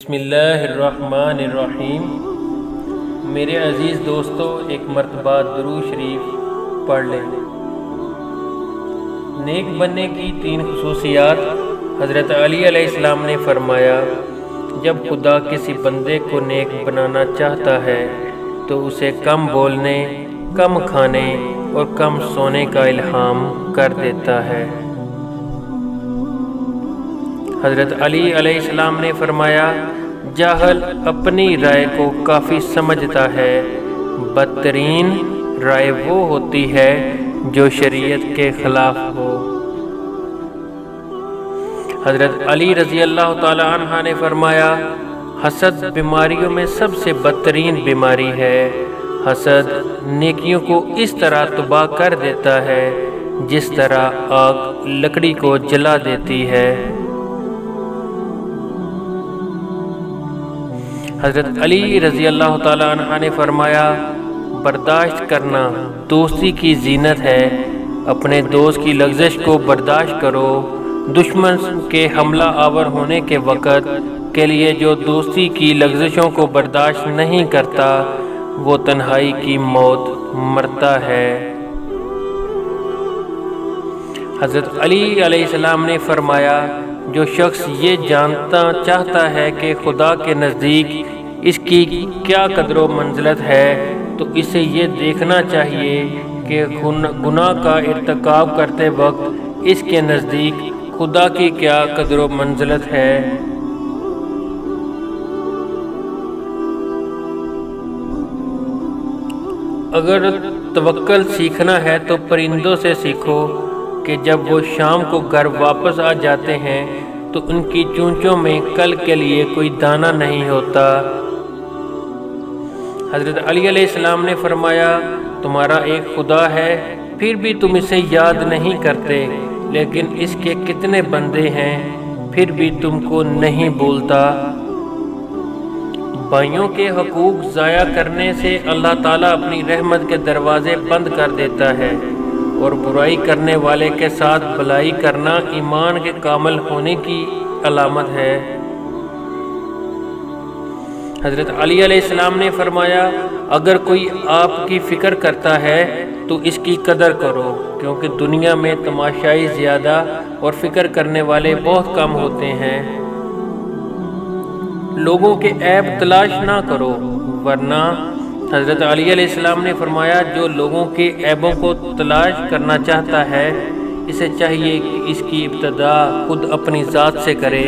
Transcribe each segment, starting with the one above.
بسم اللہ الرحمن الرحیم۔ میرے عزیز دوستو، ایک مرتبہ درود شریف پڑھ لیں۔ نیک بننے کی 3 خصوصیات۔ حضرت علی علیہ السلام نے فرمایا، جب خدا کسی بندے کو نیک بنانا چاہتا ہے تو اسے کم بولنے، کم کھانے اور کم سونے کا الہام کر دیتا ہے۔ حضرت علی علیہ السلام نے فرمایا، جاہل اپنی رائے کو کافی سمجھتا ہے، بدترین رائے وہ ہوتی ہے جو شریعت کے خلاف ہو۔ حضرت علی رضی اللہ تعالی عنہ نے فرمایا، حسد بیماریوں میں سب سے بدترین بیماری ہے۔ حسد نیکیوں کو اس طرح تباہ کر دیتا ہے جس طرح آگ لکڑی کو جلا دیتی ہے۔ حضرت علی رضی اللہ تعالی عنہ نے فرمایا، برداشت کرنا دوستی کی زینت ہے۔ اپنے دوست کی لغزش کو برداشت کرو۔ دشمن کے حملہ آور ہونے کے وقت کے لیے جو دوستی کی لغزشوں کو برداشت نہیں کرتا، وہ تنہائی کی موت مرتا ہے۔ حضرت علی علیہ السلام نے فرمایا، جو شخص یہ جاننا چاہتا ہے کہ خدا کے نزدیک اس کی کیا قدر و منزلت ہے، تو اسے یہ دیکھنا چاہیے کہ گناہ کا ارتکاب کرتے وقت اس کے نزدیک خدا کی کیا قدر و منزلت ہے۔ اگر توکل سیکھنا ہے تو پرندوں سے سیکھو کہ جب وہ شام کو گھر واپس آ جاتے ہیں تو ان کی چونچوں میں کل کے لیے کوئی دانہ نہیں ہوتا۔ حضرت علی علیہ السلام نے فرمایا، تمہارا ایک خدا ہے، پھر بھی تم اسے یاد نہیں کرتے، لیکن اس کے کتنے بندے ہیں، پھر بھی تم کو نہیں بولتا۔ بھائیوں کے حقوق ضائع کرنے سے اللہ تعالیٰ اپنی رحمت کے دروازے بند کر دیتا ہے، اور برائی کرنے والے کے ساتھ بھلائی کرنا ایمان کے کامل ہونے کی علامت ہے۔ حضرت علی علیہ السلام نے فرمایا، اگر کوئی آپ کی فکر کرتا ہے تو اس کی قدر کرو، کیونکہ دنیا میں تماشائی زیادہ اور فکر کرنے والے بہت کم ہوتے ہیں۔ لوگوں کے عیب تلاش نہ کرو، ورنہ حضرت علی علیہ السلام نے فرمایا، جو لوگوں کے عیبوں کو تلاش کرنا چاہتا ہے، اسے چاہیے کہ اس کی ابتدا خود اپنی ذات سے کرے۔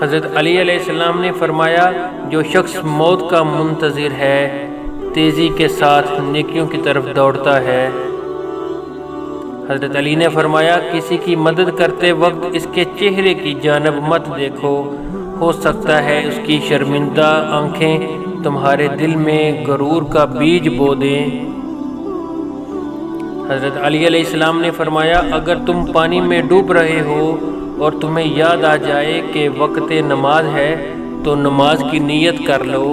حضرت علی علیہ السلام نے فرمایا، جو شخص موت کا منتظر ہے، تیزی کے ساتھ نیکیوں کی طرف دوڑتا ہے۔ حضرت علی نے فرمایا، کسی کی مدد کرتے وقت اس کے چہرے کی جانب مت دیکھو، ہو سکتا ہے اس کی شرمندہ آنکھیں تمہارے دل میں غرور کا بیج بو دیں۔ حضرت علی علیہ السلام نے فرمایا، اگر تم پانی میں ڈوب رہے ہو اور تمہیں یاد آ جائے کہ وقت نماز ہے تو نماز کی نیت کر لو۔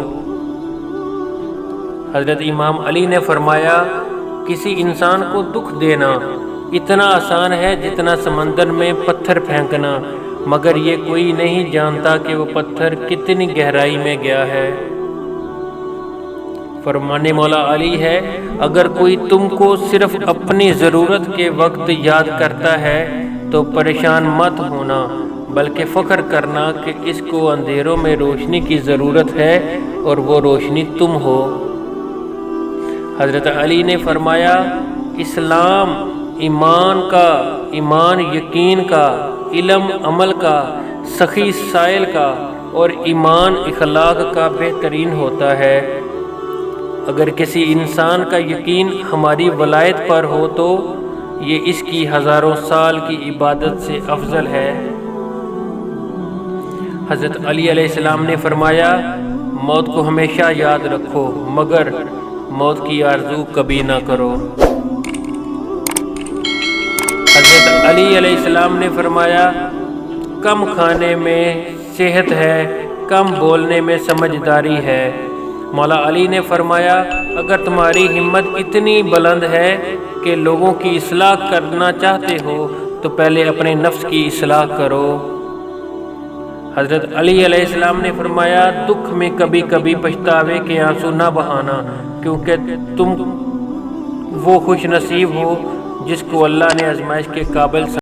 حضرت امام علی نے فرمایا، کسی انسان کو دکھ دینا اتنا آسان ہے جتنا سمندر میں پتھر پھینکنا، مگر یہ کوئی نہیں جانتا کہ وہ پتھر کتنی گہرائی میں گیا ہے۔ فرمان مولا علی ہے، اگر کوئی تم کو صرف اپنی ضرورت کے وقت یاد کرتا ہے تو پریشان مت ہونا، بلکہ فخر کرنا کہ اس کو اندھیروں میں روشنی کی ضرورت ہے اور وہ روشنی تم ہو۔ حضرت علی نے فرمایا، اسلام ایمان یقین کا، علم عمل کا، سخی سائل کا اور ایمان اخلاق کا بہترین ہوتا ہے۔ اگر کسی انسان کا یقین ہماری ولایت پر ہو تو یہ اس کی ہزاروں سال کی عبادت سے افضل ہے۔ حضرت علی علیہ السلام نے فرمایا، موت کو ہمیشہ یاد رکھو، مگر موت کی آرزو کبھی نہ کرو۔ حضرت علی علیہ السلام نے فرمایا، کم کھانے میں صحت ہے، کم بولنے میں سمجھداری ہے۔ مولا علی نے فرمایا، اگر تمہاری ہمت اتنی بلند ہے کہ لوگوں کی اصلاح کرنا چاہتے ہو تو پہلے اپنے نفس کی اصلاح کرو۔ حضرت علی علیہ السلام نے فرمایا دکھ میں کبھی کبھی پچھتاوے کے آنسو نہ بہانا، کیونکہ تم وہ خوش نصیب ہو جس کو اللہ نے آزمائش کے قابل